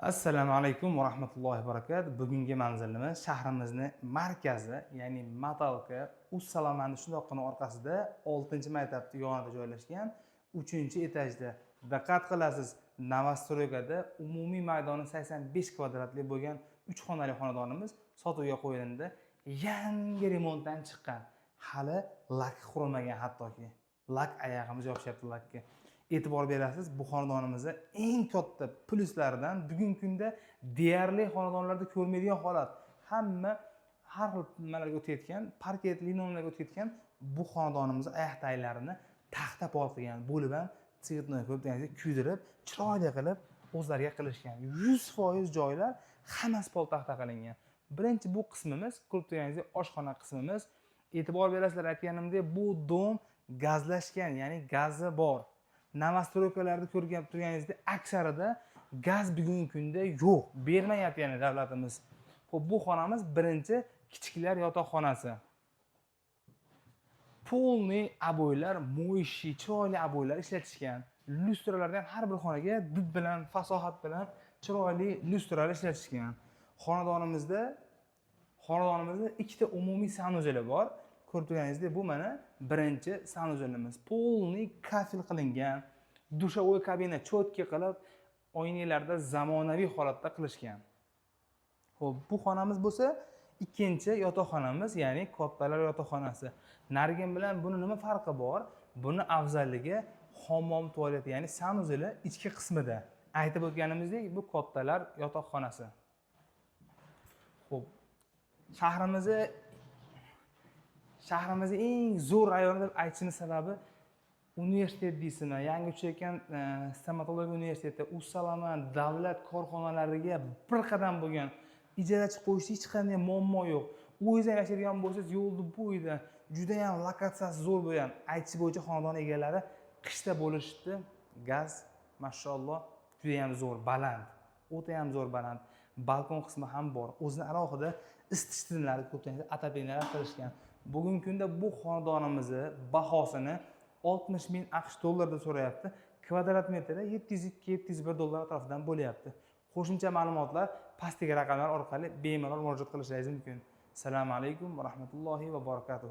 Assalomu alaykum va rahmatullohi va barakatuh. Bugungi manzilimiz shahrimizni markazi, ya'ni Matalka Ussalamani shundoqqina orqasida 6-maktabning yonida joylashgan 3-etajda. Diqqat qilasiz, Novostroykada umumiy maydoni 85 kvadratli bo'lgan 3 xonali xonadonimiz sotuvga qo'yildi. Yangi remontdan chiqqan. Hali lak qurilmagan hattoki. Lak oyog'imiz yopishyapti lakka. E'tibor berasiz, bu xonadonimizda eng katta plyuslaridan bugungi kunda deyarli xonadonlarda ko'rmaydigan holat. Hamma har xil nimalarga o'tayotgan, parket linollarga o'tayotgan bu xonadonimiz oyoq taglarini taxta pol qilgan, bo'lib ham tsvetnoy qilib, ya'ni kuydirib, chiroyli qilib o'zlariga qilishgan. 100% joylar hammasi pol taxta qilingan. Birinchi bu qismimiz, ko'rib turganingizdek, oshxona qismimiz. E'tibor berasizlar, aytganimdek, bu dom gazlashgan, ya'ni gazi bor. Novostroykalarda ko'rib turganingizdek, aksarida gaz bugungi kunda yo'q, bermayapti ya'ni davlatimiz. Xo'p, bu xonamiz birinchi kichiklar yotoqxonasi. Polniy aboylar, mo'yshi, chiroyli aboylar ishlatishgan. Lustralardan har bir xonaga did bilan, fasohat bilan chiroyli lustralar ishlatishgan. Xonadonimizda ikkita umumiy sanuzeli bor. Ko'rib turganingizdek, bu mana birinchi sanuzelimiz. Polniy kafel qilingan, dushovoy kabina cho'tki qilib, oynalarda zamonaviy holatda qilishgan. Xo'p, bu xonamiz bo'lsa, ikkinchi yotoqxonamiz, ya'ni kattalar yotoqxonasi. Narigin bilan buni nima farqi bor? Buni afzalligi hammom tualet, ya'ni sanuzeli ichki qismida. Aytib o'tganimizdek, bu kattalar yotoqxonasi. Xo'p, shahrimizning eng zo'r rayoni deb aytishimiz sababi universitet deysizmi, yangi ochayotgan stomatologiya universiteti, Ussalama davlat korxonalariga bir qadam bo'lgan, ijarachi qo'yishda hech qanday muammo yo'q. O'zingiz yashaydigan bo'lsangiz, yo'lni bo'yida juda ham lokatsiyasi zo'r bo'lgan. Aytish bo'yicha xonadon egalari qishda bo'lishdi. Gaz, mashalloh, juda ham zo'r, baland. O'ta ham zo'r baland. Balkon qismi ham bor. O'zini alohida isitish tizimlari ko'pincha atapinalar qilishgan. Bugungi kunda bu xonadonimizni bahosini 60 ming AQSh dollarida so'rayapti. Kvadrat metri 702-701 dollar atrofidan bo'lyapti. Qo'shimcha ma'lumotlar pastdagi raqamlar orqali bemalol murojaat qilishingiz mumkin. Assalomu alaykum va rahmatullohi va barakatuh.